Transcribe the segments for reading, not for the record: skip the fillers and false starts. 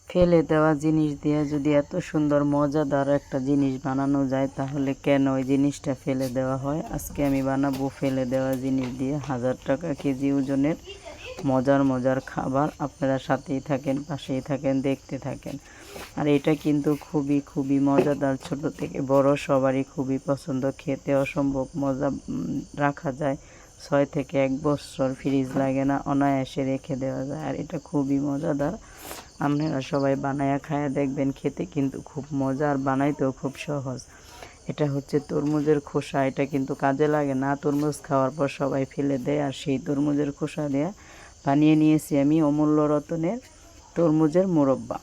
ফেলে দেওয়া জিনিস দিয়ে যদি এত সুন্দর মজাদার একটা জিনিস বানানো যায় তাহলে কেন ওই জিনিসটা ফেলে দেওয়া হয়। আজকে আমি বানাবো ফেলে দেওয়া জিনিস দিয়ে 1000 টাকা কেজি ওজনের মজার মজার খাবার। আপনারা সাথেই থাকেন, পাশেই থাকেন, দেখতে থাকেন। আর এটা কিন্তু খুবই মজাদার, ছোট থেকে বড় সবারই খুবই পছন্দ, খেতে অসম্ভব মজা। রাখা যায় 6 থেকে 1 বছর, ফ্রিজ লাগে না, অনায়াসে রেখে দেওয়া যায়। আর এটা খুবই মজাদার, আপনারা সবাই বানায়া খায়া দেখবেন, খেতে কিন্তু খুব মজা আর বানাইতেও খুব সহজ। এটা হচ্ছে তরমুজের খোসা, এটা কিন্তু কাজে লাগে না, তরমুজ খাওয়ার পর সবাই ফেলে দেয়। আর সেই তরমুজের খোসা দিয়ে বানিয়ে নিয়েছি আমি অমূল্য রতনের তরমুজের মোরব্বা।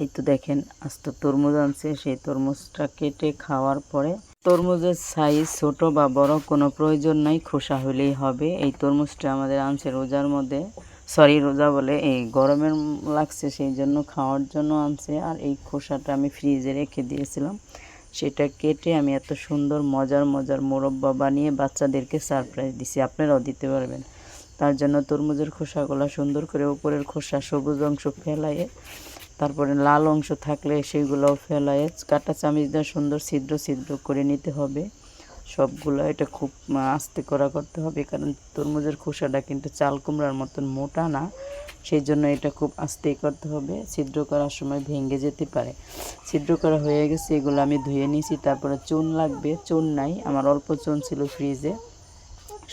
এই তো দেখেন, আস্ত তরমুজ আনছে, সেই তরমুজটা কেটে খাওয়ার পরে তরমুজের সাইজ ছোট বা বড় কোনো প্রয়োজন নাই, খোসা হলেই হবে। এই তরমুজটা আমাদের আনছে রোজার মধ্যে, রোজা বলে এই গরমের লাগছে সেই জন্য খাওয়ার জন্য আনছে। আর এই খোসাটা আমি ফ্রিজে রেখে দিয়েছিলাম, সেটা কেটে আমি এত সুন্দর মজার মোরব্বা বানিয়ে বাচ্চাদেরকে সারপ্রাইজ দিছি। আপনারাও দিতে পারবেন। তার জন্য তরমুজের খোসাগুলো সুন্দর করে উপরের খোসা সবুজ অংশ ফেলাইয়ে, তারপরে লাল অংশ থাকলে সেইগুলোও ফেলাইয়ে কাঁটা চামচ দিয়ে সুন্দর ছিদ্র করে নিতে হবে সবগুলো। এটা খুব আস্তে করতে হবে, কারণ তরমুজের খোসাটা কিন্তু চাল কুমড়ার মতন মোটা না, সেই জন্য এটা খুব আস্তেই করতে হবে। ছিদ্র করার সময় ভেঙে যেতে পারে। ছিদ্র করা হয়ে গেছে, এগুলো আমি ধুয়ে নিয়েছি। তারপরে চুন লাগবে, চুন নাই, আমার অল্প চুন ছিল ফ্রিজে,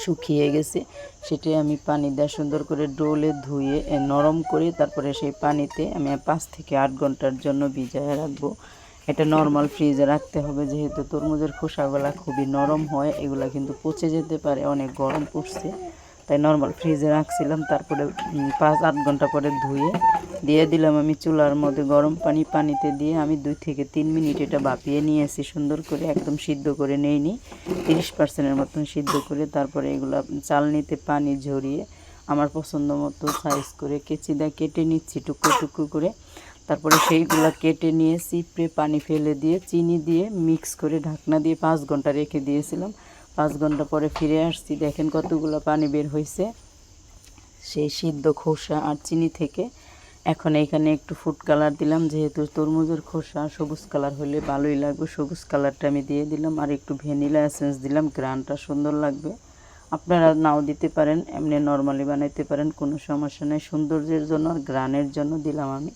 শুকিয়ে গেছে। সেটাই আমি পানি দিয়ে সুন্দর করে ডোলে ধুয়ে নরম করে তারপরে সেই পানিতে আমি 5 থেকে 8 ঘন্টার জন্য ভিজায় রাখবো। এটা নর্মাল ফ্রিজে রাখতে হবে, যেহেতু তরমুজের খোসাগুলা খুবই নরম হয়, এগুলা কিন্তু পচে যেতে পারে, অনেক গরম পড়ছে, তাই নর্মাল ফ্রিজে রাখছিলাম। তারপরে 5-8 ঘন্টা পরে ধুয়ে দিয়ে দিলাম আমি চুলার মধ্যে গরম পানিতে দিয়ে আমি 2 থেকে 3 মিনিট এটা ভাপিয়ে নিয়েছি সুন্দর করে, একদম সিদ্ধ করে নেইনি, 30% মতন সিদ্ধ করে। তারপরে এগুলো চালনিতে পানি ঝরিয়ে আমার পছন্দ মতো সাইজ করে কেচি দিয়ে কেটে নিচ্ছি টুকরো করে। তারপরে সেইগুলো কেটে নিয়ে চিপড়ে পানি ফেলে দিয়ে চিনি দিয়ে মিক্স করে ঢাকনা দিয়ে 5 ঘন্টা রেখে দিয়েছিলাম। 5 ঘন্টা পরে ফিরে আসছি, দেখেন কতগুলো পানি বের হয়েছে সেই সিদ্ধ খোসা আর চিনি থেকে। এখন এইখানে একটু ফুড কালার দিলাম, যেহেতু তরমুজের খোসা সবুজ কালার হলে ভালোই লাগবে, সবুজ কালারটা আমি দিয়ে দিলাম। আর একটু ভ্যানিলা এসেন্স দিলাম, গ্রানটা সুন্দর লাগবে। আপনারা নাও দিতে পারেন, এমনি নর্মালি বানাইতে পারেন, কোনো সমস্যা নেই। সৌন্দর্যের জন্য আর গ্রানের জন্য দিলাম আমি।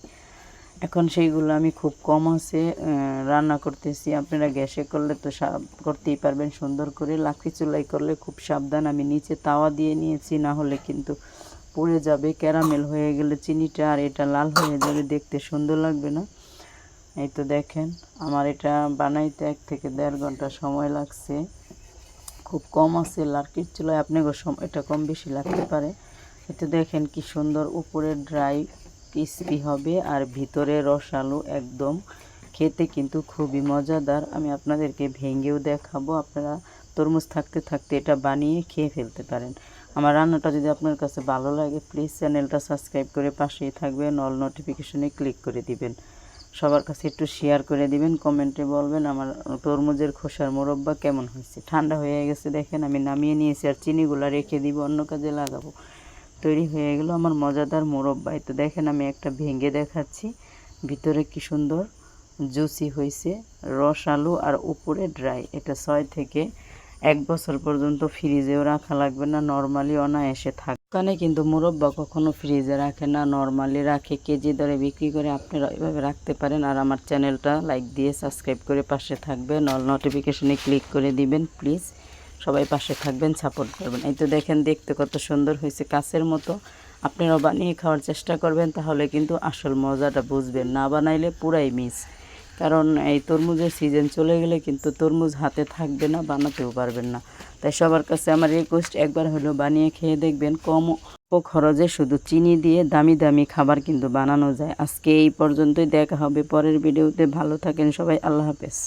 এখন সেইগুলো আমি খুব কম আছে রান্না করতেছি। আপনারা গ্যাসে করলে তো করতেই পারবেন সুন্দর করে, লাকড়ি চুলাই করলে খুব সাবধান। আমি নিচে তাওয়া দিয়ে নিয়েছি, না হলে কিন্তু পুড়ে যাবে, ক্যারামেল হয়ে গেলে চিনিটা আর এটা লাল হয়ে যাবে, দেখতে সুন্দর লাগবে না। এই তো দেখেন, আমার এটা বানাইতে 1 থেকে 1.5 ঘন্টা সময় লাগছে। খুব কম আছে লাকড়ির চুলায়, আপনাকে এটা কম বেশি লাগতে পারে। এটা দেখেন কি সুন্দর, উপরে ড্রাই ক্রিসপি হবে আর ভিতরে রসালো একদম, খেতে কিন্তু খুবই মজাদার। আমি আপনাদেরকে ভেঙেও দেখাবো, আপনারা তরমুজ থাকতে এটা বানিয়ে খেয়ে ফেলতে পারেন। আমার রান্নাটা যদি আপনার কাছে ভালো লাগে, প্লিজ চ্যানেলটা সাবস্ক্রাইব করে পাশেই থাকবেন, অল নোটিফিকেশনে ক্লিক করে দিবেন, সবার কাছে একটু শেয়ার করে দিবেন, কমেন্টে বলবেন আমার তরমুজের খোসার মোরব্বা কেমন হয়েছে। ঠান্ডা হয়ে গেছে, দেখেন আমি নামিয়ে নিয়েছি, আর চিনিগুলো রেখে দিব, অন্য কাজে লাগাবো। তৈরি হয়ে গেল আমার মজাদার মোরব্বা। তো দেখেন আমি একটা ভেঙে দেখাচ্ছি, ভিতরে কি সুন্দর জুসি হয়েছে, রস আলু আর উপরে ড্রাই। এটা 6 থেকে 1 বছর পর্যন্ত ফ্রিজেও রাখা লাগবে না, নর্মালি অনায়াসে থাকে। ওখানে কিন্তু মোরব্বা কখনো ফ্রিজে রাখে না, নর্মালি রাখে, কেজি দরে বিক্রি করে। আপনারা এভাবে রাখতে পারেন। আর আমার চ্যানেলটা লাইক দিয়ে সাবস্ক্রাইব করে পাশে থাকবেন, অল নোটিফিকেশনে ক্লিক করে দিবেন। প্লিজ সবাই পাশে থাকবেন, সাপোর্ট করবেন। এই তো দেখেন, দেখতে কত সুন্দর হয়েছে, কাছের মতো। আপনারাও বানিয়ে খাওয়ার চেষ্টা করবেন, তাহলে কিন্তু আসল মজাটা বুঝবেন, না বানাইলে পুরাই মিস। কারণ এই তরমুজের সিজন চলে গেলে কিন্তু তরমুজ হাতে থাকবে না, বানাতেও পারবেন না। তাই সবার কাছে আমার রিকোয়েস্ট, একবার হলেও বানিয়ে খেয়ে দেখবেন। কম খরচে শুধু চিনি দিয়ে দামি খাবার কিন্তু বানানো যায়। আজকে এই পর্যন্তই, দেখা হবে পরের ভিডিওতে। ভালো থাকেন সবাই, আল্লাহ হাফেজ।